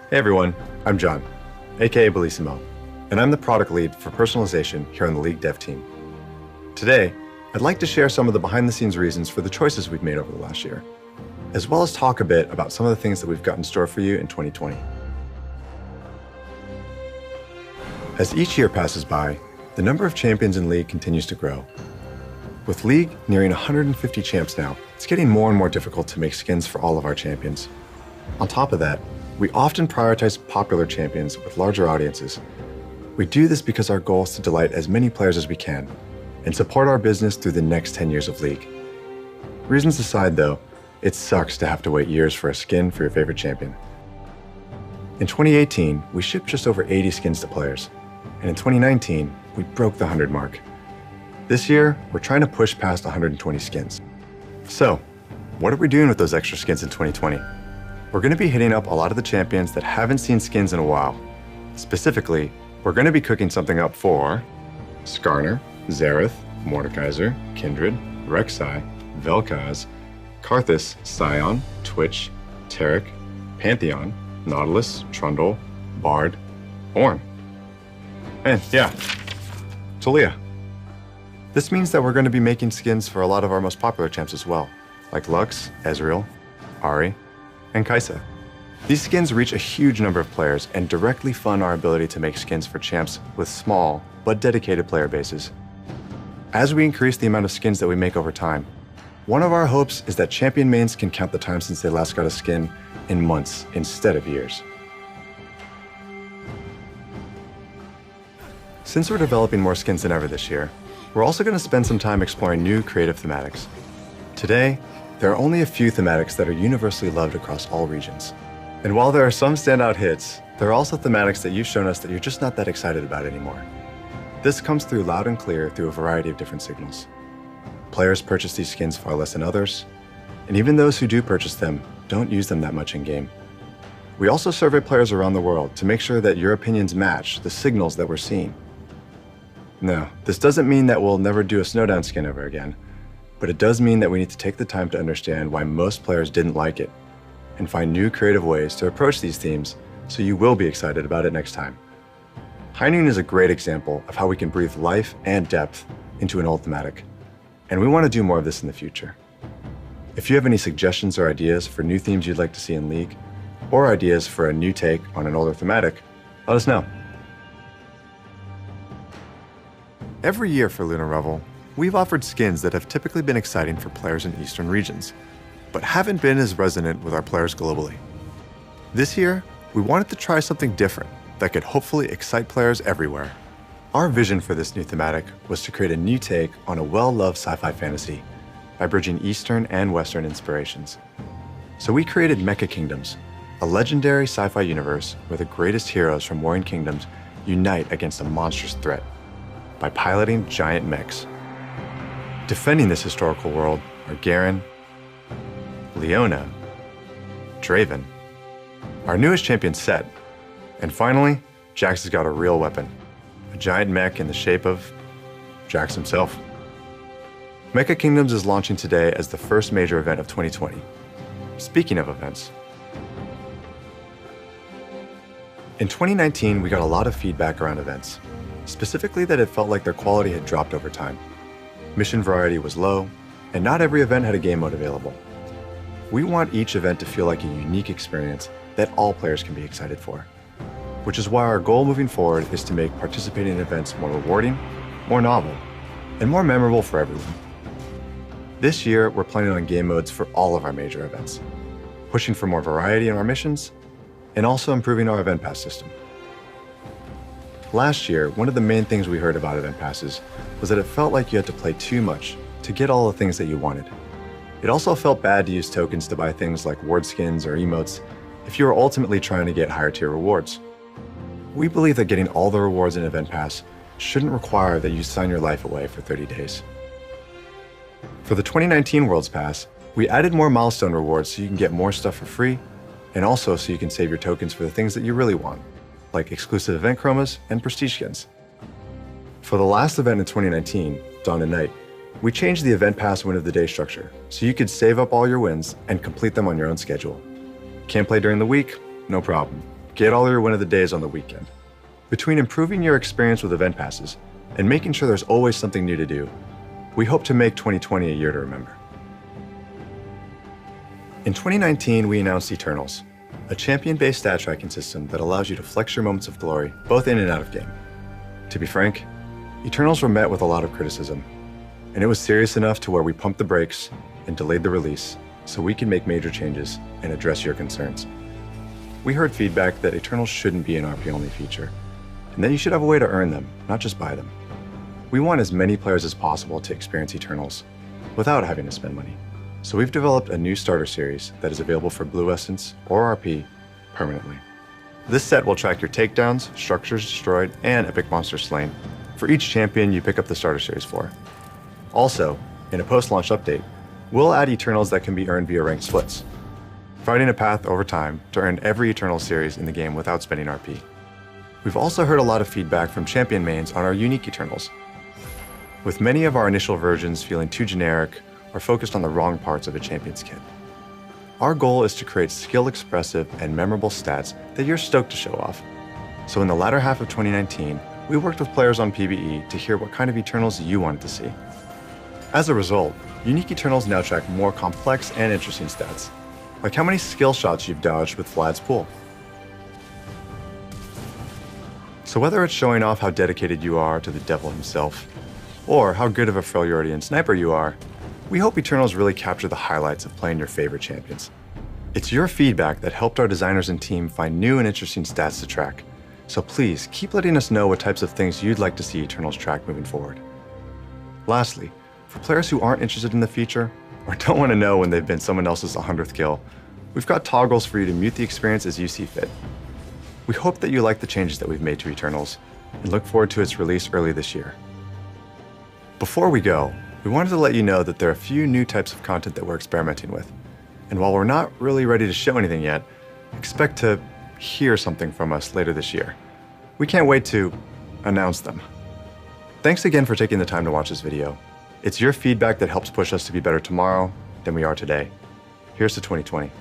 Hey everyone, I'm John, aka Bellissimo, and I'm the product lead for personalization here on the League dev team. Today, I'd like to share some of the behind-the-scenes reasons for the choices we've made over the last year, as well as talk a bit about some of the things that we've got in store for you in 2020. As each year passes by, the number of champions in League continues to grow. With League nearing 150 champs now, it's getting more and more difficult to make skins for all of our champions. On top of that, we often prioritize popular champions with larger audiences. We do this because our goal is to delight as many players as we can and support our business through the next 10 years of League. Reasons aside though, it sucks to have to wait years for a skin for your favorite champion. In 2018, we shipped just over 80 skins to players, and in 2019, we broke the 100 mark. This year, we're trying to push past 120 skins. So, what are we doing with those extra skins in 2020? We're going to be hitting up a lot of the champions that haven't seen skins in a while. Specifically, we're going to be cooking something up for Skarner, Xerath, Mordekaiser, Kindred, Rek'Sai, Vel'Koz, Karthus, Sion, Twitch, Taric, Pantheon, Nautilus, Trundle, Bard, Ornn. And yeah, Taliyah. This means that we're going to be making skins for a lot of our most popular champs as well, like Lux, Ezreal, Ahri, and Kai'Sa. These skins reach a huge number of players and directly fund our ability to make skins for champs with small but dedicated player bases. As we increase the amount of skins that we make over time, one of our hopes is that champion mains can count the time since they last got a skin in months instead of years. Since we're developing more skins than ever this year, we're also going to spend some time exploring new creative thematics. Today, there are only a few thematics that are universally loved across all regions. And while there are some standout hits, there are also thematics that you've shown us that you're just not that excited about anymore. This comes through loud and clear through a variety of different signals. Players purchase these skins far less than others, and even those who do purchase them don't use them that much in-game. We also survey players around the world to make sure that your opinions match the signals that we're seeing. No, this doesn't mean that we'll never do a Snowdown skin ever again, but it does mean that we need to take the time to understand why most players didn't like it, and find new creative ways to approach these themes so you will be excited about it next time. High Noon is a great example of how we can breathe life and depth into an old thematic, and we want to do more of this in the future. If you have any suggestions or ideas for new themes you'd like to see in League, or ideas for a new take on an older thematic, let us know. Every year for Lunar Revel, we've offered skins that have typically been exciting for players in Eastern regions, but haven't been as resonant with our players globally. This year, we wanted to try something different that could hopefully excite players everywhere. Our vision for this new thematic was to create a new take on a well-loved sci-fi fantasy by bridging Eastern and Western inspirations. So we created Mecha Kingdoms, a legendary sci-fi universe where the greatest heroes from warring kingdoms unite against a monstrous threat by piloting giant mechs. Defending this historical world are Garen, Leona, Draven, our newest champion Set, and finally, Jax has got a real weapon, a giant mech in the shape of Jax himself. Mecha Kingdoms is launching today as the first major event of 2020. Speaking of events, in 2019, we got a lot of feedback around events, specifically that it felt like their quality had dropped over time. Mission variety was low, and not every event had a game mode available. We want each event to feel like a unique experience that all players can be excited for, which is why our goal moving forward is to make participating in events more rewarding, more novel, and more memorable for everyone. This year, we're planning on game modes for all of our major events, pushing for more variety in our missions, and also improving our event pass system. Last year, one of the main things we heard about event passes was that it felt like you had to play too much to get all the things that you wanted. It also felt bad to use tokens to buy things like ward skins or emotes if you were ultimately trying to get higher tier rewards. We believe that getting all the rewards in Event Pass shouldn't require that you sign your life away for 30 days. For the 2019 Worlds Pass, we added more milestone rewards so you can get more stuff for free, and also so you can save your tokens for the things that you really want, like exclusive event chromas and prestige skins. For the last event in 2019, Dawn and Night, we changed the Event Pass win of the day structure so you could save up all your wins and complete them on your own schedule. Can't play during the week? No problem. get all your win of the days on the weekend. Between improving your experience with event passes and making sure there's always something new to do, we hope to make 2020 a year to remember. In 2019, we announced Eternals, a champion-based stat tracking system that allows you to flex your moments of glory both in and out of game. To be frank, Eternals were met with a lot of criticism, and it was serious enough to where we pumped the brakes and delayed the release so we can make major changes and address your concerns. We heard feedback that Eternals shouldn't be an RP-only feature, and that you should have a way to earn them, not just buy them. We want as many players as possible to experience Eternals without having to spend money. So we've developed a new starter series that is available for Blue Essence or RP permanently. This set will track your takedowns, structures destroyed, and epic monsters slain for each champion you pick up the starter series for. Also, in a post-launch update, we'll add Eternals that can be earned via ranked splits, providing a path over time to earn every Eternal series in the game without spending RP. We've also heard a lot of feedback from champion mains on our unique Eternals, with many of our initial versions feeling too generic or focused on the wrong parts of a champion's kit. Our goal is to create skill-expressive and memorable stats that you're stoked to show off. So in the latter half of 2019, we worked with players on PvE to hear what kind of Eternals you wanted to see. As a result, unique Eternals now track more complex and interesting stats, like how many skill shots you've dodged with Vlad's pool. So whether it's showing off how dedicated you are to the devil himself, or how good of a Freljordian sniper you are, we hope Eternals really capture the highlights of playing your favorite champions. It's your feedback that helped our designers and team find new and interesting stats to track, so please keep letting us know what types of things you'd like to see Eternals track moving forward. Lastly, for players who aren't interested in the feature, or don't want to know when they've been someone else's 100th kill, we've got toggles for you to mute the experience as you see fit. We hope that you like the changes that we've made to Eternals, and look forward to its release early this year. Before we go, we wanted to let you know that there are a few new types of content that we're experimenting with, and while we're not really ready to show anything yet, expect to hear something from us later this year. We can't wait to announce them. Thanks again for taking the time to watch this video. It's your feedback that helps push us to be better tomorrow than we are today. Here's to 2020.